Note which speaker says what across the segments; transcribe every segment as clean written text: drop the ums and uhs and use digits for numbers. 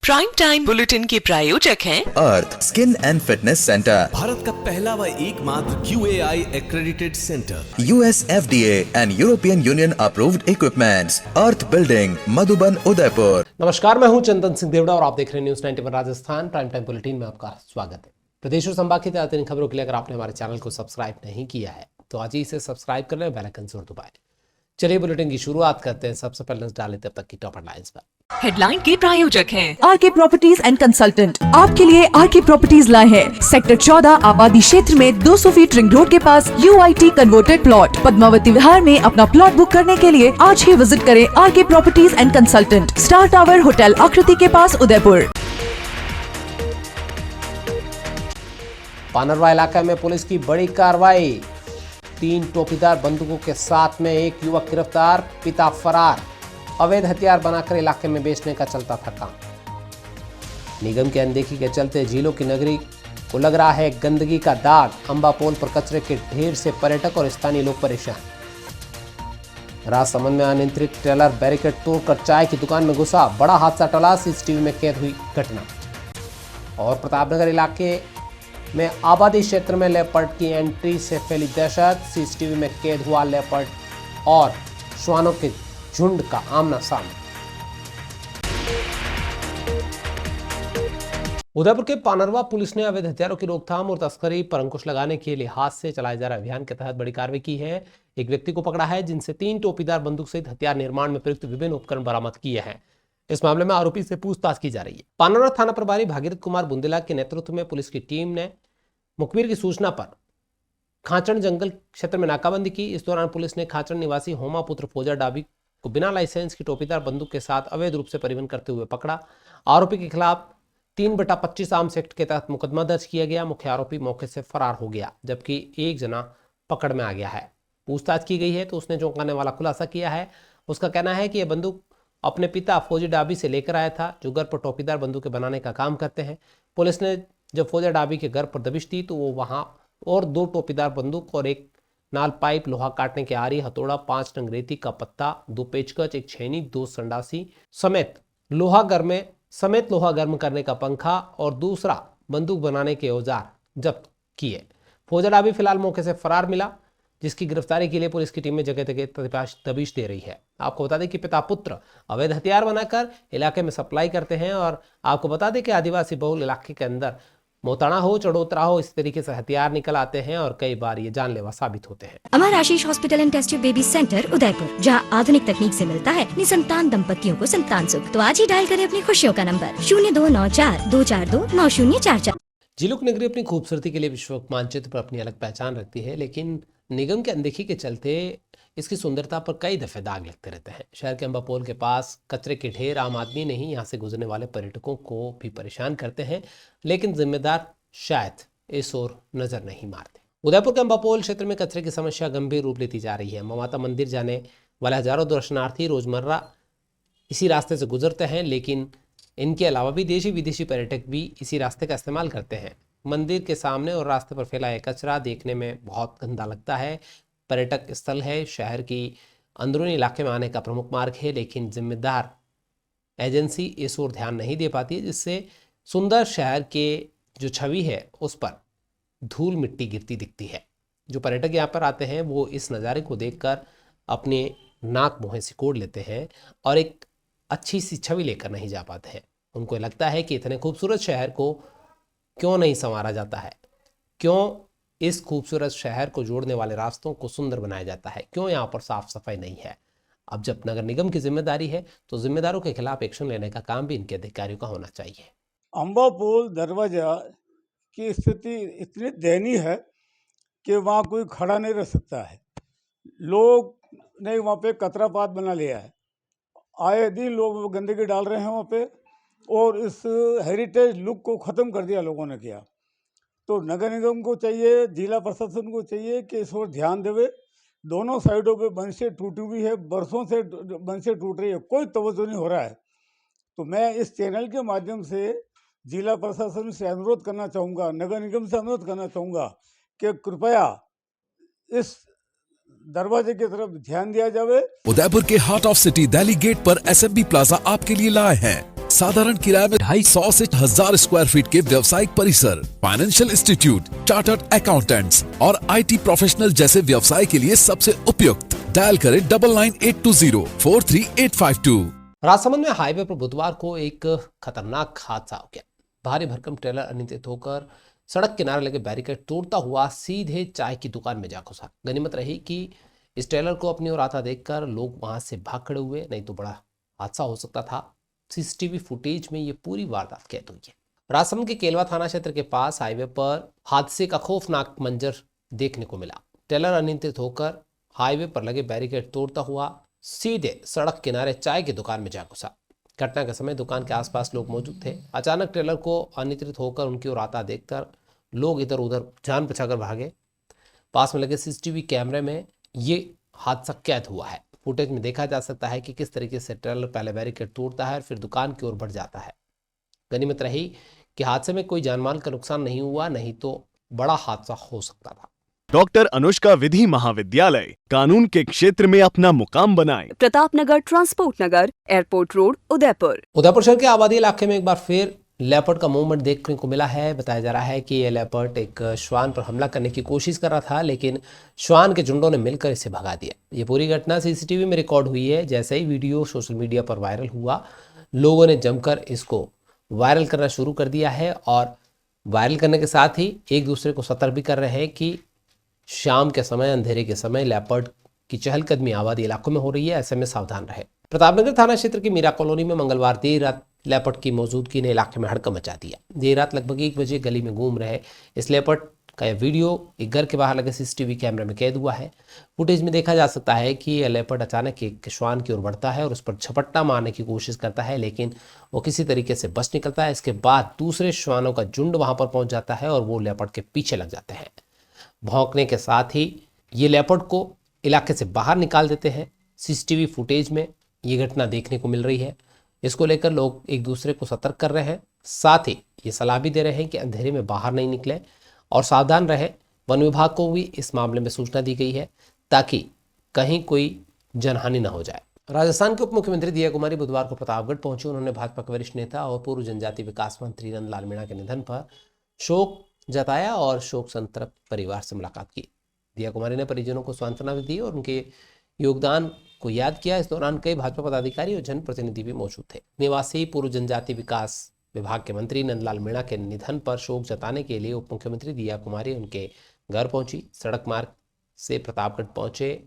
Speaker 1: Prime time bulletin के प्रायोजक हैं
Speaker 2: Arth skin and fitness centre,
Speaker 3: Bharat का पहला व एकमात्र QAI accredited centre,
Speaker 2: US FDA and European Union approved equipments, Arth building, Madhuban, Udaipur.
Speaker 4: नमस्कार, मैं हूं चंदन सिंह देवड़ा और आप देख रहे हैं news 91 Rajasthan prime time bulletin में आपका स्वागत है। प्रदेश और संभाग की ताज़ा खबरों के लिए अगर आपने हमारे चैनल को सब्सक्राइब नहीं किया है तो आज ही इसे सब्सक्राइब कर लें, बेल आइकन जरूर दबाएं। चलिए बुलेटिन की शुरुआत करते हैं। सबसे पहले डालें तब तक की टॉप हेडलाइंस पर।
Speaker 1: हेडलाइन के प्रायोजक हैं
Speaker 5: आरके प्रॉपर्टीज एंड कंसल्टेंट आपके लिए आरके प्रॉपर्टीज लाए हैं। सेक्टर 14 आबादी क्षेत्र में 200 फीट रिंग रोड के पास UIT converted plot Padmavati Vihar में अपना प्लॉट बुक करने के लिए आज ही विजिट करें RK properties and consultant, star tower hotel Akriti के पास, उदयपुर।
Speaker 4: पानरवा इलाके में पुलिस की बड़ी कार्रवाई, 3 टोपीदार बंदूकों के साथ में एक युवक गिरफ्तार, पिता फरार। अवैध हथियार बनाकर इलाके में बेचने का चलता था काम। निगम की अनदेखी के चलते झीलों की नगरी को लग रहा है गंदगी का दाग। अंबापोल पर कचरे के ढेर से पर्यटक और स्थानीय लोग परेशान। राजसमंद में अनियंत्रित ट्रेलर बैरिकेड तोड़कर चाय की दुकान में घुसा, बड़ा हादसा टला, सीसीटीवी में कैद हुई घटना। और प्रतापनगर इलाके में आबादी क्षेत्र में लेपर्ड की एंट्री से फैली दहशत, सीसीटीवी में कैद हुआ लेपर्ड और श्वानों के झुंड का आमना सामना। उदयपुर के पानरवा पुलिस ने अवैध हथियारों की रोकथाम और तस्करी पर अंकुश लगाने के लिहाज से चलाए जा रहे अभियान के तहत बड़ी कार्रवाई की है। एक व्यक्ति को पकड़ा है जिनसे 3 टोपीदार बंदूक सहित हथियार निर्माण में प्रयुक्त विभिन्न उपकरण बरामद किए हैं। इस मामले में आरोपी से पूछताछ की जा रही है। पानरवा थाना प्रभारी भागीरथ कुमार बुंदेला के नेतृत्व में पुलिस की टीम ने मुखबिर की सूचना पर खाचड़ जंगल क्षेत्र में नाकाबंदी की। इस दौरान पुलिस ने खाचड़ निवासी होमा पुत्र फौजा डाबी को बिना लाइसेंस की टोपीदार बंदूक के साथ अवैध रूप से परिवहन करते हुए पकड़ा। आरोपी के खिलाफ 3/25 आर्म्स एक्ट के तहत मुकदमा दर्ज किया गया। मुख्य आरोपी मौके से फरार हो गया, जबकि एक जना पकड़ में आ गया है। पूछताछ की गई है तो उसने चौंकाने वाला खुलासा किया है। उसका कहना है कि यह बंदूक अपने पिता फौजी डाबी से लेकर आया था, जो घर पर टोपीदार बंदूकें बनाने का काम करते हैं। पुलिस ने जब फौजा डाबी के घर पर दबिश दी तो वो वहां और 2 टोपीदार बंदूक और एक नाल पाइप, लोहा काटने के आरी, हथौड़ा, 5 नंग रेती का पत्ता, 2 पेचकस, एक छेनी, 2 संडासी समेत लोहा गर्म करने का पंखा और दूसरा बंदूक बनाने के औजार जब्त किए। फौजा डाबी फिलहाल मौके से फरार मिला, जिसकी गिरफ्तारी के लिए पुलिस की टीम में जगह जगह तबीश दे रही है। आपको बता दें कि पिता पुत्र अवैध हथियार बनाकर इलाके में सप्लाई करते हैं। और आपको बता दें कि आदिवासी बहुल इलाके के अंदर मोताना हो, चढ़ोतरा हो, इस तरीके से हथियार निकल आते हैं और कई बार ये जानलेवा साबित होते हैं।
Speaker 6: Amar Ashish hospital and test tube baby centre, Udaipur, जहां आधुनिक तकनीक से मिलता है निसंतान दंपतियों को संतान सुख। तो आज ही डायल करें अपनी खुशियों का नंबर 0294-242-9044।
Speaker 4: झीलों की नगरी अपनी खूबसूरती के लिए विश्व मानचित्र पर अपनी अलग पहचान रखती है, लेकिन निगम के अनदेखी के चलते इसकी सुंदरता पर कई दफे दाग लगते रहते हैं। शहर के अंबापोल के पास कचरे के ढेर आम आदमी नहीं, यहाँ से गुजरने वाले पर्यटकों को भी परेशान करते हैं, लेकिन जिम्मेदार शायद इस ओर नजर नहीं मारते। उदयपुर के अंबापोल क्षेत्र में कचरे की समस्या गंभीर रूप लेती जा रही है। माता मंदिर जाने वाले हजारों दर्शनार्थी रोजमर्रा इसी रास्ते से गुजरते हैं, लेकिन इनके अलावा भी देशी विदेशी पर्यटक भी इसी रास्ते का इस्तेमाल करते हैं। मंदिर के सामने और रास्ते पर फैला है कचरा, देखने में बहुत गंदा लगता है। पर्यटक स्थल है, शहर की अंदरूनी इलाके में आने का प्रमुख मार्ग है, लेकिन जिम्मेदार एजेंसी इस ओर ध्यान नहीं दे पाती, जिससे सुंदर शहर के जो छवि है उस पर धूल मिट्टी गिरती दिखती है। जो पर्यटक यहाँ पर आते हैं वो इस नज़ारे को देखकर अपने नाक मुँह सिकोड़ लेते हैं और एक अच्छी सी छवि लेकर नहीं जा पाते हैं। उनको लगता है कि इतने खूबसूरत शहर को क्यों नहीं संवारा जाता है, क्यों इस खूबसूरत शहर को जोड़ने वाले रास्तों को सुंदर बनाया जाता है, क्यों यहाँ पर साफ सफाई नहीं है। अब जब नगर निगम की जिम्मेदारी है तो जिम्मेदारों के खिलाफ एक्शन लेने का काम भी इनके अधिकारियों का होना चाहिए।
Speaker 7: अंबापोल दरवाजा की स्थिति इतनी दयनीय है कि वहाँ कोई खड़ा नहीं रह सकता है। लोग ने वहाँ पे कचरापात बना लिया है, आए दिन लोग गंदगी डाल रहे हैं वहाँ पे, और इस हेरिटेज लुक को ख़त्म कर दिया लोगों ने किया। तो नगर निगम को चाहिए, जिला प्रशासन को चाहिए कि इस ओर ध्यान देवे। दोनों साइडों पे बंशें टूटी हुई है, बरसों से बंशें टूट रही है, कोई तवज्जो नहीं हो रहा है। तो मैं इस चैनल के माध्यम से जिला प्रशासन से अनुरोध करना चाहूँगा, नगर निगम से अनुरोध करना चाहूँगा कि कृपया इस दरवाजे की तरफ ध्यान दिया जावे।
Speaker 3: उदयपुर के heart of city Delhi gate पर SFB प्लाजा आपके लिए लाए हैं
Speaker 8: साधारण किराए में 250 से 1000 स्क्वायर फीट के व्यवसायिक परिसर, फाइनेंशियल इंस्टीट्यूट, चार्टर्ड अकाउंटेंट्स और IT प्रोफेशनल जैसे व्यवसाय के लिए सबसे उपयुक्त। डायल करें 9982043852।
Speaker 4: राजसमंद में हाईवे पर बुधवार को एक खतरनाक हादसा हो गया। भारी भरकम ट्रेलर अनियंत्रित होकर सड़क किनारे लगे बैरिकेड तोड़ता हुआ सीधे चाय की दुकान में जा घुसा। गनीमत रही कि इस ट्रेलर को अपनी ओर आता देखकर लोग वहां से भाग खड़े हुए, नहीं तो बड़ा हादसा हो सकता था। CCTV फुटेज में ये पूरी वारदात कैद हुई है। राजसमंद के केलवा थाना क्षेत्र के पास हाईवे पर हादसे का खौफनाक मंजर देखने को मिला। ट्रेलर अनियंत्रित होकर हाईवे पर लगे बैरिकेड तोड़ता हुआ सीधे सड़क किनारे चाय की दुकान में जा घुसा। घटना के समय दुकान के आसपास लोग मौजूद थे। अचानक ट्रेलर को अनियंत्रित होकर उनकी ओर आता देखकर लोग इधर उधर जान बचाकर भागे। पास में लगे CCTV कैमरे में ये हादसा कैद हुआ है। फुटेज में देखा जा सकता है कि किस तरीके से ट्रेलर पहले बैरिकेड तोड़ता है और फिर दुकान की ओर बढ़ जाता है। गनीमत रही कि हादसे में कोई जानमाल का नुकसान नहीं हुआ, नहीं तो बड़ा हादसा हो सकता था।
Speaker 9: डॉक्टर अनुष्का विधि महाविद्यालय, कानून के क्षेत्र में अपना मुकाम बनाएं।
Speaker 5: प्रताप नगर, ट्रांसपोर्ट नगर, एयरपोर्ट रोड, उदयपुर।
Speaker 4: उदयपुर शहर के आबादी इलाके में एक बार फिर लेपर्ड का मूवमेंट देखने को मिला है। बताया जा रहा है कि यह लेपर्ड एक श्वान पर हमला करने की कोशिश कर रहा था, लेकिन श्वान के झुंडों ने मिलकर इसे भगा दिया। ये पूरी घटना CCTV में रिकॉर्ड हुई है। जैसे ही वीडियो सोशल मीडिया पर वायरल हुआ, लोगों ने जमकर इसको वायरल करना शुरू कर दिया है और वायरल करने के साथ ही एक दूसरे को सतर्क भी कर रहे हैं कि शाम के समय, अंधेरे के समय लेपर्ड की चहलकदमी आबादी इलाकों में हो रही है, ऐसे में सावधान रहे। प्रतापनगर थाना क्षेत्र की मीरा कॉलोनी में मंगलवार देर रात लेपर्ड की मौजूदगी ने इलाके में हड़कंप मचा दिया। देर रात लगभग 1 बजे गली में घूम रहे इस लेपर्ड का यह वीडियो एक घर के बाहर लगे CCTV कैमरे में कैद हुआ है। फुटेज में देखा जा सकता है कि यह लेपर्ड अचानक एक श्वान की ओर बढ़ता है और उस पर झपट्टा मारने की कोशिश करता है, लेकिन वो किसी तरीके से बच निकलता है। इसके बाद दूसरे श्वानों का झुंड वहां पर पहुंच जाता है और वो लेपर्ड के पीछे लग जाते हैं। भौंकने के साथ ही ये लेपर्ड को इलाके से बाहर निकाल देते हैं। CCTV फुटेज में ये घटना देखने को मिल रही है। इसको लेकर लोग एक दूसरे को सतर्क कर रहे हैं, साथ ही ये सलाह भी दे रहे हैं कि अंधेरे में बाहर नहीं निकले और सावधान रहे। वन विभाग को भी इस मामले में सूचना दी गई है ताकि कहीं कोई जनहानि न हो जाए। राजस्थान के उप मुख्यमंत्री दिया कुमारी बुधवार को प्रतापगढ़ पहुंचे। उन्होंने भाजपा के वरिष्ठ नेता और पूर्व जनजाति विकास मंत्री नंदलाल मीणा के निधन पर शोक जताया और शोक संतप्त परिवार से मुलाकात की। दिया कुमारी ने परिजनों को सांत्वना भी दी और उनके योगदान को याद किया। इस दौरान कई भाजपा पदाधिकारी और जनप्रतिनिधि भी मौजूद थे। निवासी पूर्व जनजाति विकास विभाग के मंत्री नंदलाल मीणा के निधन पर शोक जताने के लिए उप मुख्यमंत्री दिया कुमारी उनके घर पहुंची। सड़क मार्ग से प्रतापगढ़ पहुंचे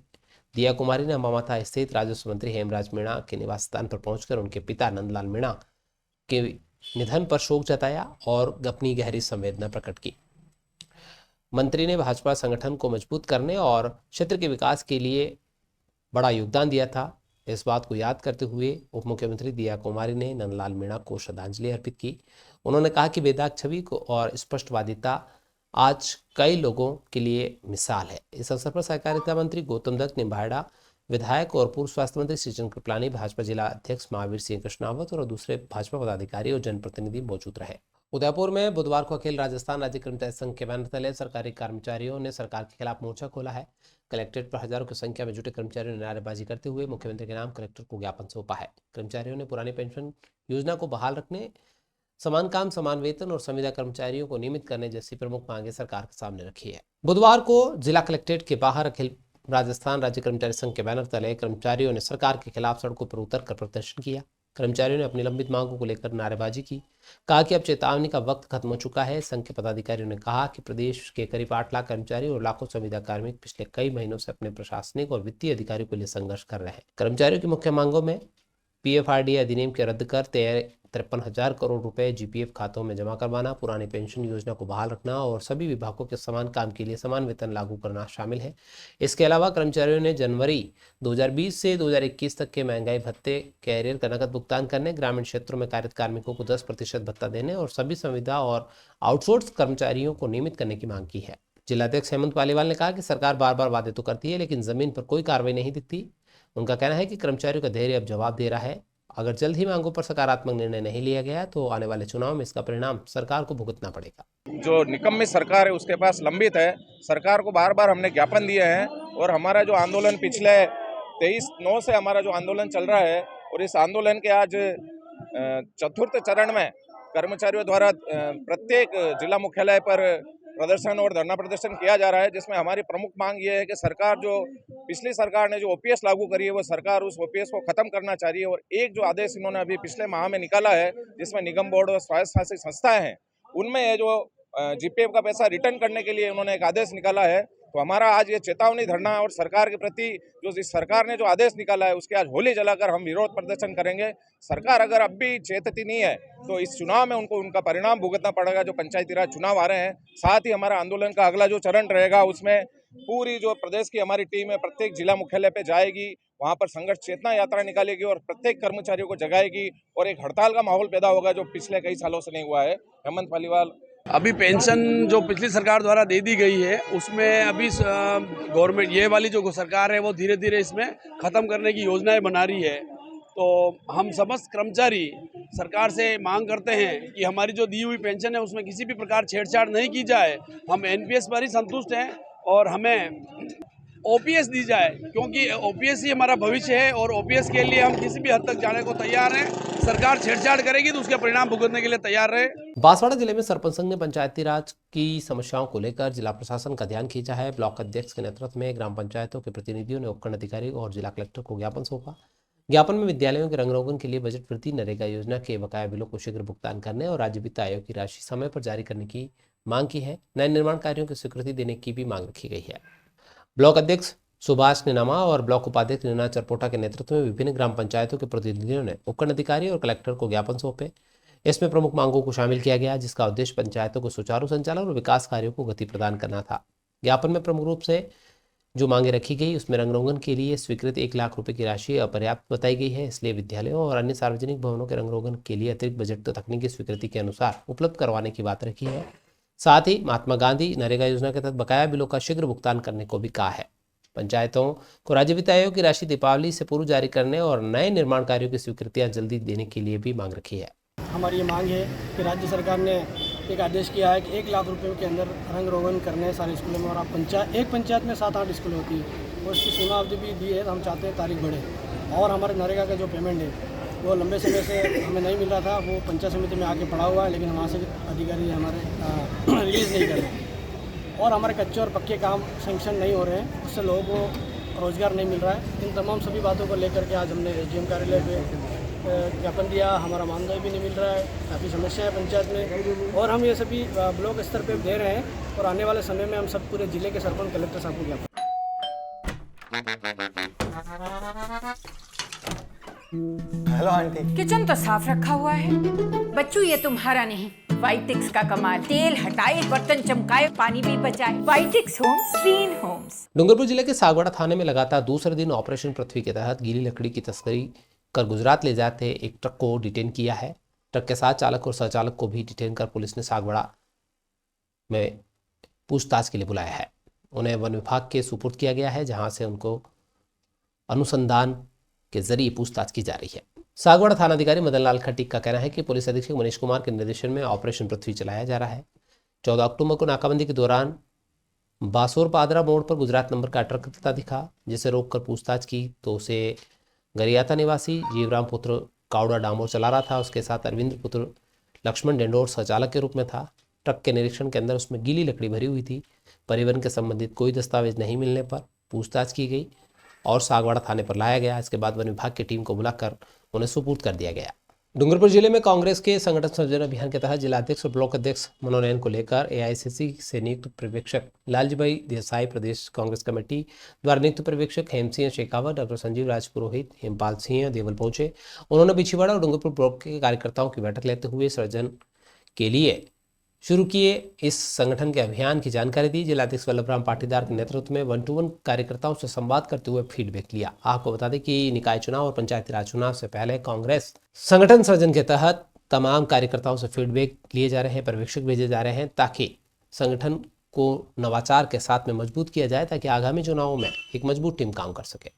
Speaker 4: दिया कुमारी ने अंबामाथा स्थित राजस्व मंत्री हेमराज मीणा के निवास स्थान पर पहुंचकर उनके पिता नंदलाल मीणा के निधन पर शोक जताया और अपनी गहरी संवेदना प्रकट की। मंत्री ने भाजपा संगठन को मजबूत करने और क्षेत्र के विकास के लिए बड़ा योगदान दिया था। इस बात को याद करते हुए उप मुख्यमंत्री दिया कुमारी ने नंदलाल मीणा को श्रद्धांजलि अर्पित की। उन्होंने कहा कि बेदाग छवि को और स्पष्टवादिता आज कई लोगों के लिए मिसाल है। इस अवसर पर सहकारिता मंत्री गौतम दत्त निम्बाहेड़ा, विधायक और पूर्व स्वास्थ्य मंत्री श्रीचंद्र कृपलानी, भाजपा जिला अध्यक्ष महावीर सिंह कृष्णावत और दूसरे भाजपा पदाधिकारी और जनप्रतिनिधि मौजूद रहे। उदयपुर में बुधवार को अखिल राजस्थान राज्य कर्मचारी संघ के बैनर तले सरकारी कर्मचारियों ने सरकार के खिलाफ मोर्चा खोला है। कलेक्ट्रेट पर हजारों की संख्या में जुटे कर्मचारियों ने नारेबाजी करते हुए मुख्यमंत्री के नाम कलेक्टर को ज्ञापन सौंपा है। कर्मचारियों ने पुरानी पेंशन योजना को बहाल रखने, समान काम समान वेतन और संविदा कर्मचारियों को नियमित करने जैसी प्रमुख मांगे सरकार के सामने रखी है। बुधवार को जिला कलेक्ट्रेट के बाहर अखिल राजस्थान राज्य कर्मचारी संघ के बैनर तले कर्मचारियों ने सरकार के खिलाफ सड़कों पर उतरकर प्रदर्शन किया। कर्मचारियों ने अपनी लंबित मांगों को लेकर नारेबाजी की। कहा कि अब चेतावनी का वक्त खत्म हो चुका है। संघ के पदाधिकारियों ने कहा कि प्रदेश के करीब 8 लाख कर्मचारी और लाखों संविदा कार्मिक पिछले कई महीनों से अपने प्रशासनिक और वित्तीय अधिकारियों के लिए संघर्ष कर रहे हैं। कर्मचारियों की मुख्य मांगों में PFRDA अधिनियम के रद्द कर 53,000 करोड़ रुपए GPF खातों में जमा करवाना, पुरानी पेंशन योजना को बहाल रखना और सभी विभागों के समान काम के लिए समान वेतन लागू करना शामिल है। इसके अलावा कर्मचारियों ने जनवरी 2020 से 2021 तक के महंगाई भत्ते, कैरियर का नकद भुगतान करने, ग्रामीण क्षेत्रों में कार्यरत कार्मिकों को 10% भत्ता देने और सभी संविदा और आउटसोर्स कर्मचारियों को नियमित करने की मांग की है। जिलाध्यक्ष हेमंत पालीवाल ने कहा कि सरकार बार बार वादे तो करती है लेकिन जमीन पर कोई कार्रवाई नहीं दिखती। उनका कहना है कि कर्मचारियों का धैर्य अब जवाब दे रहा है। अगर जल्द ही मांगों पर सकारात्मक निर्णय नहीं लिया गया तो आने वाले चुनाव में इसका परिणाम सरकार को भुगतना पड़ेगा।
Speaker 10: जो निकम्मी सरकार है उसके पास लंबित है। सरकार को बार बार हमने ज्ञापन दिए हैं और हमारा जो आंदोलन पिछले 23/9 से हमारा जो आंदोलन चल रहा है और इस आंदोलन के आज चतुर्थ चरण में कर्मचारियों द्वारा प्रत्येक जिला मुख्यालय पर प्रदर्शन और धरना प्रदर्शन किया जा रहा है, जिसमें हमारी प्रमुख मांग ये है कि सरकार जो पिछली सरकार ने जो ओपीएस लागू करी है वो सरकार उस ओपीएस को खत्म करना चाह रही है। और एक जो आदेश इन्होंने अभी पिछले माह में निकाला है, जिसमें निगम बोर्ड और स्वायत्त शासित संस्थाएं हैं, उनमें ये जो जीपीएफ का पैसा रिटर्न करने के लिए उन्होंने एक आदेश निकाला है। तो हमारा आज ये चेतावनी धरना और सरकार के प्रति जो इस सरकार ने जो आदेश निकाला है उसके आज होली जलाकर हम विरोध प्रदर्शन करेंगे। सरकार अगर अब भी चेतती नहीं है तो इस चुनाव में उनको उनका परिणाम भुगतना पड़ेगा। जो पंचायती राज चुनाव आ रहे हैं, साथ ही हमारा आंदोलन का अगला जो चरण रहेगा उसमें पूरी जो प्रदेश की हमारी टीम है प्रत्येक जिला मुख्यालय पे जाएगी, वहाँ पर संघर्ष चेतना यात्रा निकालेगी और प्रत्येक कर्मचारियों को जगाएगी और एक हड़ताल का माहौल पैदा होगा जो पिछले कई सालों से नहीं हुआ है। हेमंत पालीवाल।
Speaker 11: अभी पेंशन जो पिछली सरकार द्वारा दे दी गई है उसमें अभी गवर्नमेंट ये वाली जो सरकार है वो धीरे धीरे इसमें ख़त्म करने की योजनाएं बना रही है। तो हम समस्त कर्मचारी सरकार से मांग करते हैं कि हमारी जो दी हुई पेंशन है उसमें किसी भी प्रकार छेड़छाड़ नहीं की जाए। हम एनपीएस पर ही संतुष्ट हैं और हमें ओपीएस दी जाए, क्योंकि ओपीएस ही हमारा भविष्य है और ओपीएस के लिए हम किसी भी हद तक जाने को तैयार हैं। सरकार छेड़छाड़ करेगी तो उसके परिणाम भुगतने के लिए तैयार रहे।
Speaker 4: बांसवाड़ा जिले में सरपंच संघ ने पंचायती राज की समस्याओं को लेकर जिला प्रशासन का ध्यान खींचा है। ब्लॉक अध्यक्ष के नेतृत्व में ग्राम पंचायतों के प्रतिनिधियों ने उपखंड अधिकारी और जिला कलेक्टर को ज्ञापन सौंपा। ज्ञापन में विद्यालयों के रंग रोगन के लिए बजट वृद्धि, नरेगा योजना के बकाया बिलों को शीघ्र भुगतान करने और राज्य वित्त आयोग की राशि समय पर जारी करने की मांग की है। नए निर्माण कार्यों की स्वीकृति देने की भी मांग रखी गई है। ब्लॉक अध्यक्ष सुभाष निनामा और ब्लॉक उपाध्यक्ष नीना चरपोटा के नेतृत्व में विभिन्न ग्राम पंचायतों के प्रतिनिधियों ने उपखंड अधिकारी और कलेक्टर को ज्ञापन सौंपे। इसमें प्रमुख मांगों को शामिल किया गया, जिसका उद्देश्य पंचायतों को सुचारू संचालन और विकास कार्यों को गति प्रदान करना था। ज्ञापन में प्रमुख रूप से जो मांगे रखी गई उसमें रंगरोगन के लिए स्वीकृत 1 लाख रुपए की राशि अपर्याप्त बताई गई है, इसलिए विद्यालयों और अन्य सार्वजनिक भवनों के रंगरोगन के लिए अतिरिक्त बजट तो तकनीकी स्वीकृति के अनुसार उपलब्ध करवाने की बात रखी है। साथ ही महात्मा गांधी नरेगा योजना के तहत बकाया बिलों का शीघ्र भुगतान करने को भी कहा है। पंचायतों को राज्य वित्त आयोग की राशि दीपावली से पूर्व जारी करने और नए निर्माण कार्यों की स्वीकृतियां जल्दी देने के लिए भी मांग रखी है।
Speaker 12: हमारी ये मांग है कि राज्य सरकार ने एक आदेश किया है कि 1 लाख रुपए के अंदर रंग रोगन करने हैं सारे स्कूलों में, और आप एक पंचायत में 7-8 स्कूल होती है और उसकी सीमा अवधि भी दी है। तो हम चाहते हैं तारीख बढ़े और हमारे नरेगा का जो पेमेंट है वो लंबे समय से हमें नहीं मिल रहा था, वो पंचायत समिति में आके पड़ा हुआ है, लेकिन वहाँ से अधिकारी हमारे रिलीज़ नहीं कर रहे और हमारे कच्चे और पक्के काम सेंक्शन नहीं हो रहे हैं, उससे लोगों को रोज़गार नहीं मिल रहा है। इन तमाम सभी बातों को लेकर के आज हमने एसडीएम कार्यालय पे ज्ञापन दिया। हमारा मानदेय भी नहीं मिल रहा है, काफ़ी समस्या है पंचायत में और हम ये सभी ब्लॉक स्तर पे दे रहे हैं और आने वाले समय में हम सब पूरे जिले के सरपंच कलेक्टर साहब को ज्ञापन।
Speaker 13: Hello aunty. किचन तो साफ रखा हुआ है। बच्चों ये तुम्हारा नहीं, वाइटिक्स का कमाल। तेल हटाए, बर्तन चमकाए, पानी भी बचाए। वाइटिक्स होम्स, क्लीन होम्स।
Speaker 4: डूंगरपुर जिले के सागवाड़ा थाने में लगातार दूसरे दिन ऑपरेशन पृथ्वी के तहत गीली लकड़ी की तस्करी कर गुजरात ले जाते एक ट्रक को डिटेन किया है। ट्रक के साथ चालक और सहचालक को भी डिटेन कर पुलिस ने सागवाड़ा में पूछताछ के लिए बुलाया है। उन्हें वन विभाग के सुपुर्द किया गया है, जहां से उनको अनुसंधान के जरिए पूछताछ की जा रही है। सागवाड़ा थानाधिकारी मदन लाल खटीक का कहना है कि पुलिस अधीक्षक मनीष कुमार के निर्देशन में ऑपरेशन पृथ्वी चलाया जा रहा है। 14 अक्टूबर को नाकाबंदी के दौरान बासोर पादरा मोड़ पर गुजरात नंबर का ट्रक दिखा, जिसे रोककर पूछताछ की तो उसे गरियाता निवासी जीवराम पुत्र कावड़ा डामोर चला रहा था। उसके साथ अरविंद पुत्र लक्ष्मण डेंडोर संचालक के रूप में था। ट्रक के निरीक्षण के अंदर उसमें गीली लकड़ी भरी हुई थी। परिवहन के संबंधित कोई दस्तावेज नहीं मिलने पर पूछताछ की गई और सागवाड़ा थाने पर लाया गया। इसके बाद वन विभाग की टीम को बुलाकर उन्हें सुपुर्द कर दिया गया। डूंगरपुर जिले में कांग्रेस के संगठन सर्जन अभियान के तहत जिलाध्यक्ष और ब्लॉक अध्यक्ष मनोनयन को लेकर एआईसीसी से नियुक्त पर्यवेक्षक लालजीभाई देसाई, प्रदेश कांग्रेस कमेटी द्वारा नियुक्त पर्यवेक्षक हेम सिंह शेखावत, डॉक्टर संजीव राज पुरोहित, हेमपाल सिंह देवल पहुंचे। उन्होंने बिछीवाड़ा और डूंगरपुर ब्लॉक के कार्यकर्ताओं की बैठक लेते हुए सर्जन के लिए शुरू किए इस संगठन के अभियान की जानकारी दी। जिलाध्यक्ष वल्लभराम पाटीदार के नेतृत्व में 1-to-1 कार्यकर्ताओं से संवाद करते हुए फीडबैक लिया। आपको बता दें कि निकाय चुनाव और पंचायती राज चुनाव से पहले कांग्रेस संगठन सर्जन के तहत तमाम कार्यकर्ताओं से फीडबैक लिए जा रहे हैं, पर्यवेक्षक भेजे जा रहे हैं, ताकि संगठन को नवाचार के साथ में मजबूत किया जाए, ताकि आगामी चुनावों में एक मजबूत टीम काम कर सके।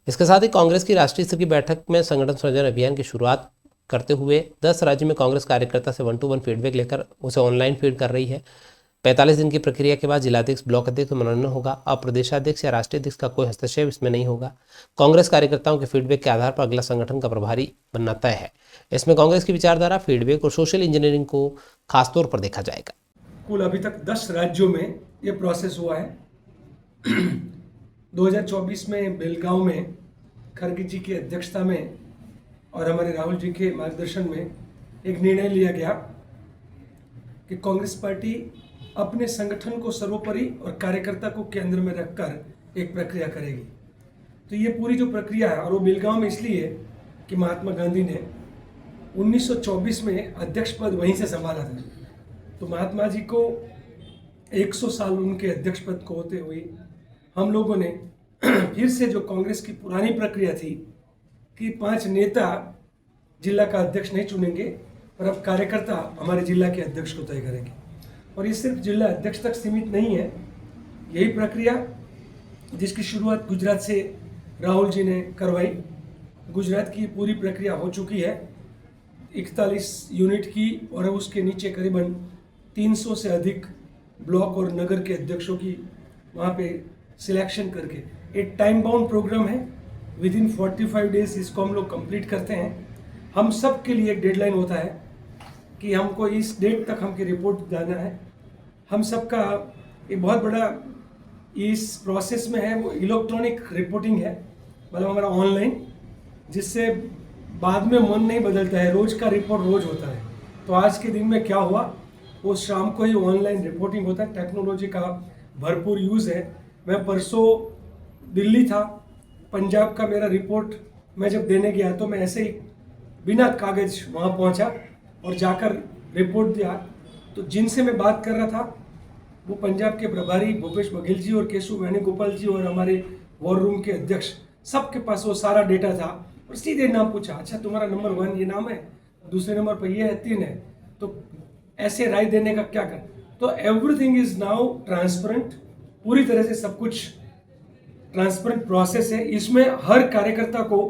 Speaker 4: इसके साथ ही कांग्रेस की राष्ट्रीय स्तर की बैठक में संगठन सर्जन अभियान की शुरुआत करते हुए 10 राज्य में कांग्रेस कार्यकर्ता से 1-to-1 फीडबैक लेकर उसे ऑनलाइन फीड कर रही है। 45 दिन की प्रक्रिया के बाद जिलाध्यक्ष, ब्लॉक अध्यक्ष का मनोनयन होगा। अब प्रदेशाध्यक्ष या राष्ट्रीय अध्यक्ष का कोई हस्तक्षेप इसमें नहीं होगा। कांग्रेस कार्यकर्ताओं के फीडबैक के आधार पर अगला संगठन का प्रभारी बनना तय है। इसमें कांग्रेस की विचारधारा, फीडबैक और सोशल इंजीनियरिंग को खासतौर पर देखा जाएगा।
Speaker 12: कुल अभी तक 10 राज्यों में ये प्रोसेस हुआ है। 2024 में बेलगांव में खड़गे जी की अध्यक्षता में और हमारे राहुल जी के मार्गदर्शन में एक निर्णय लिया गया कि कांग्रेस पार्टी अपने संगठन को सर्वोपरि और कार्यकर्ता को केंद्र में रखकर एक प्रक्रिया करेगी। तो ये पूरी जो प्रक्रिया है, और वो बेलगांव में इसलिए कि महात्मा गांधी ने 1924 में अध्यक्ष पद वहीं से संभाला था। तो महात्मा जी को 100 साल उनके अध्यक्ष पद को होते हुए हम लोगों ने फिर से जो कांग्रेस की पुरानी प्रक्रिया थी कि 5 नेता जिला का अध्यक्ष नहीं चुनेंगे, पर अब कार्यकर्ता हमारे जिला के अध्यक्ष को तय करेंगे। और ये सिर्फ जिला अध्यक्ष तक सीमित नहीं है। यही प्रक्रिया जिसकी शुरुआत गुजरात से राहुल जी ने करवाई। गुजरात की पूरी प्रक्रिया हो चुकी है 41 यूनिट की, और उसके नीचे करीबन 300 से अधिक ब्लॉक और नगर के अध्यक्षों की वहाँ पे सिलेक्शन करके एक टाइम बाउंड प्रोग्राम है। विद इन 45 डेज इसको हम लोग कंप्लीट करते हैं। हम सब के लिए एक डेडलाइन होता है कि हमको इस डेट तक हमकी रिपोर्ट देना है। हम सब का एक बहुत बड़ा इस प्रोसेस में है वो इलेक्ट्रॉनिक रिपोर्टिंग है, मतलब हमारा ऑनलाइन, जिससे बाद में मन नहीं बदलता है। रोज़ का रिपोर्ट रोज़ होता है। तो आज के दिन में क्या हुआ वो शाम को ही ऑनलाइन रिपोर्टिंग होता है। टेक्नोलॉजी का भरपूर यूज़ है। मैं परसों दिल्ली था, पंजाब का मेरा रिपोर्ट मैं जब देने गया तो मैं ऐसे ही बिना कागज वहाँ पहुँचा और जाकर रिपोर्ट दिया। तो जिनसे मैं बात कर रहा था वो पंजाब के प्रभारी भूपेश बघेल जी और केशव वेणुगोपाल जी और हमारे वॉर रूम के अध्यक्ष, सबके पास वो सारा डेटा था। और सीधे नाम पूछा, अच्छा तुम्हारा नंबर 1 ये नाम है, दूसरे नंबर पर ये है, 3 है, तो ऐसे राय देने का क्या कर। तो एवरीथिंग इज नाउ ट्रांसपेरेंट। पूरी तरह से सब कुछ ट्रांसपेरेंट प्रोसेस है। इसमें हर कार्यकर्ता को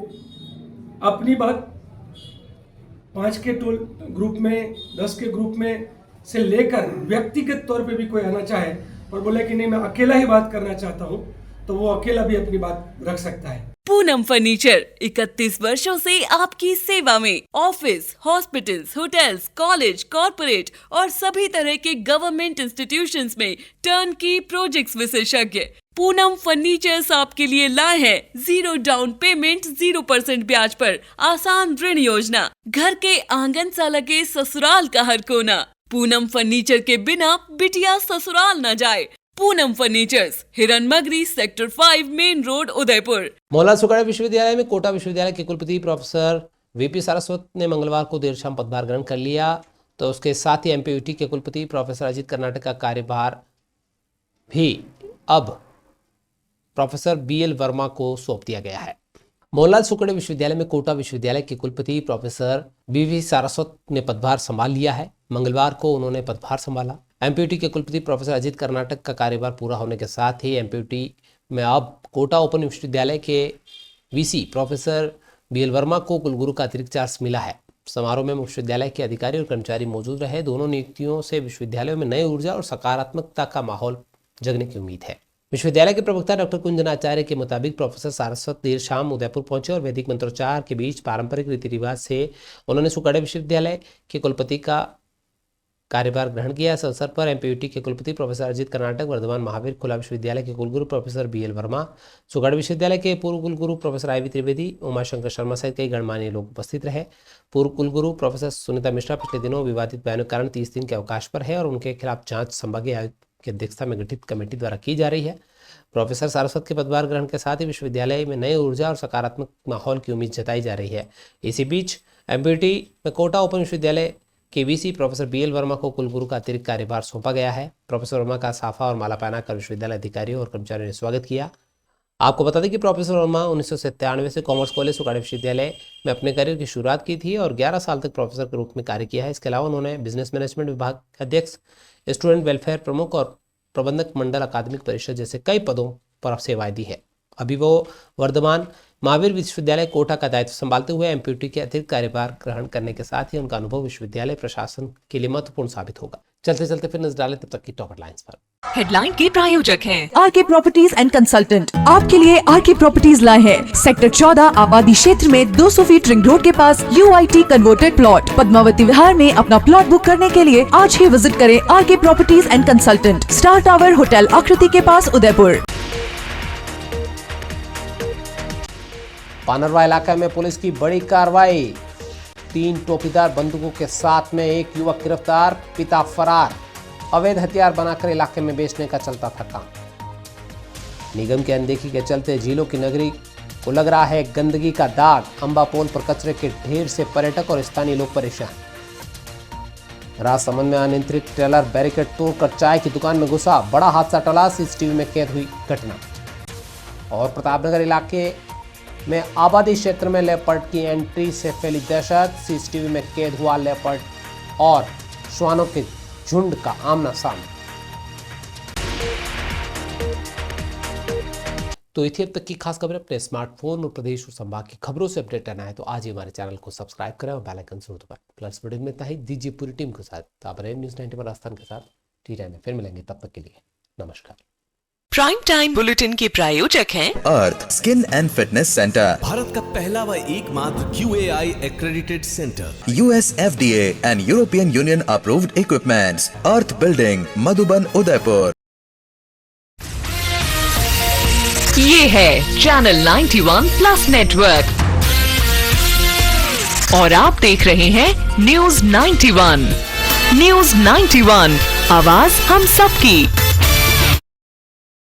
Speaker 12: अपनी बात 5 के टोल ग्रुप में, 10 के ग्रुप में से लेकर व्यक्तिगत तौर पे भी कोई आना चाहे और बोले कि नहीं मैं अकेला ही बात करना चाहता हूं, तो वो अकेला भी अपनी बात रख सकता है।
Speaker 1: पूनम फर्नीचर 31 वर्षों से आपकी सेवा में। Office, hospitals, hotels, college, corporate और सभी तरह के गवर्नमेंट इंस्टीट्यूशंस में टर्नकी प्रोजेक्ट्स विशेषज्ञ पूनम फर्नीचर्स आपके लिए लाए हैं 0 डाउन पेमेंट 0% ब्याज पर आसान ऋण योजना। घर के आंगन सा लगे ससुराल का हर कोना। पूनम फर्नीचर के बिना बिटिया ससुराल न जाए। Poonam furnitures, Hiranmagri, sector 5, main road, Udaipur.
Speaker 4: Mohanlal Sukhadia विश्वविद्यालय में कोटा विश्वविद्यालय के कुलपति प्रोफेसर वीपी सारस्वत ने मंगलवार को देर शाम पदभार ग्रहण कर लिया। तो उसके साथ ही एमपीयूटी के कुलपति प्रोफेसर अजीत कर्नाटक का कार्यभार भी अब प्रोफेसर बीएल वर्मा को सौंप दिया गया है। मोहनलाल सुखाड़े विश्वविद्यालय में कोटा विश्वविद्यालय के कुलपति प्रोफेसर वीवी सारस्वत ने पदभार संभाल लिया है। मंगलवार को उन्होंने पदभार संभाला। एमपीयूटी के कुलपति प्रोफेसर अजीत कर्नाटक का कार्यभार पूरा होने के साथ ही एमपीयूटी में अब कोटा ओपन विश्वविद्यालय के वीसी प्रोफेसर बीएल वर्मा को कुलगुरु का अतिरिक्त चार्ज मिला है। समारोह में विश्वविद्यालय के अधिकारी और कर्मचारी मौजूद रहे। दोनों नियुक्तियों से विश्वविद्यालयों में नई ऊर्जा और सकारात्मकता का माहौल जगने की उम्मीद है। विश्वविद्यालय के प्रवक्ता डॉक्टर कुंजन आचार्य के मुताबिक प्रोफेसर सारस्वत देर शाम उदयपुर पहुंचे और वैदिक मंत्रोच्चार के बीच पारंपरिक रीति रिवाज से उन्होंने सुखाड़े विश्वविद्यालय के कुलपति का कार्यभार ग्रहण किया। इस अवसर पर एमपीयूटी के कुलपति प्रोफेसर अजीत कर्नाटक, वर्धमान महावीर खुला विश्वविद्यालय के कुलगुरु प्रोफेसर बीएल वर्मा, सुखाड़े विश्वविद्यालय के पूर्व कुलगुरु प्रोफेसर आईवी त्रिवेदी, उमाशंकर शर्मा सहित कई गणमान्य लोग उपस्थित रहे। पूर्व कुलगुरु प्रोफेसर सुनीता मिश्रा पिछले दिनों विवादित बयानों के कारण 30 दिन के अवकाश पर है और उनके खिलाफ जांच संभागीय आयुक्त की अध्यक्षता में गठित कमेटी द्वारा की जा रही है। प्रोफेसर सारस्वत के पदभार ग्रहण के साथ ही विश्वविद्यालय में नई ऊर्जा और सकारात्मक माहौल की उम्मीद जताई जा रही है। इसी बीच एमपीयूटी में कोटा ओपन विश्वविद्यालय के वीसी प्रोफेसर बीएल वर्मा को कुलगुरु का अतिरिक्त कार्यभार सौंपा गया है। प्रोफेसर वर्मा का साफा और माला पहनाकर विश्वविद्यालय अधिकारियों और कर्मचारियों ने स्वागत किया। आपको बता दें कि प्रोफेसर वर्मा 1997 से कॉमर्स कॉलेज सुखाड़े विश्वविद्यालय में अपने करियर की शुरुआत की थी और 11 साल तक प्रोफेसर के रूप में कार्य किया है। इसके अलावा उन्होंने बिजनेस मैनेजमेंट विभाग के अध्यक्ष, स्टूडेंट वेलफेयर प्रमुख और प्रबंधक मंडल अकादमिक परिषद जैसे कई पदों पर सेवाएं दी है। अभी वो वर्धमान महावीर विश्वविद्यालय कोटा का दायित्व संभालते हुए एमपीयूटी के अतिरिक्त कार्यभार ग्रहण करने के साथ ही उनका अनुभव विश्वविद्यालय प्रशासन के लिए महत्वपूर्ण साबित होगा। चलते चलते फिर नजर डालें तब तक की टॉप हेडलाइंस पर।
Speaker 5: हेडलाइन के प्रायोजक हैं आरके प्रॉपर्टीज एंड कंसल्टेंट। आपके लिए आरके प्रॉपर्टीज लाए हैं सेक्टर 14 आबादी क्षेत्र में 200 फीट रिंग रोड के पास UIT converted plot. Padmavati Vihar में अपना प्लॉट बुक करने के लिए आज ही विजिट करें RK properties and consultant, star tower hotel Akriti के पास, उदयपुर।
Speaker 4: पानरवा इलाके में पुलिस की बड़ी कार्रवाई, 3 टोपीदार बंदूकों के साथ में एक युवक गिरफ्तार, पिता फरार। अवैध हथियार बनाकर इलाके में बेचने का चलता था काम। निगम की अनदेखी के चलते झीलों की नगरी को लग रहा है गंदगी का दाग। अंबापोल पर कचरे के ढेर से पर्यटक और स्थानीय लोग परेशान। राजसमंद में अनियंत्रित ट्रेलर बैरिकेड तोड़कर चाय की दुकान में घुसा, बड़ा हादसा टला, CCTV में कैद हुई घटना। और प्रतापनगर इलाके में आबादी क्षेत्र में लेपर्ड की एंट्री से फैली दहशत, CCTV में कैद हुआ लेपर्ड और श्वानों के झुंड का आमना सामना। तो इतनी अब तक की खास खबर अपने स्मार्टफोन और प्रदेश और संभाग की खबरों से अपडेट रहना है तो आज ही हमारे चैनल को सब्सक्राइब करें और बेल आइकन जरूर दबाएं। प्लस वीडियो में इतना ही, दीजिए पूरी टीम के साथ आप न्यूज़ 90 पर राजस्थान के साथ टी टाइम में फिर मिलेंगे, तब तक के लिए नमस्कार।
Speaker 5: प्राइम टाइम बुलेटिन के प्रायोजक हैं
Speaker 2: Arth skin and fitness centre,
Speaker 3: Bharat का पहला व एकमात्र QAI accredited center,
Speaker 2: US FDA and European Union approved equipments, earth building, Madhuban, Udaipur.
Speaker 5: ये है चैनल 91 प्लस नेटवर्क और आप देख रहे हैं न्यूज़ 91। न्यूज़ 91, आवाज हम सबकी।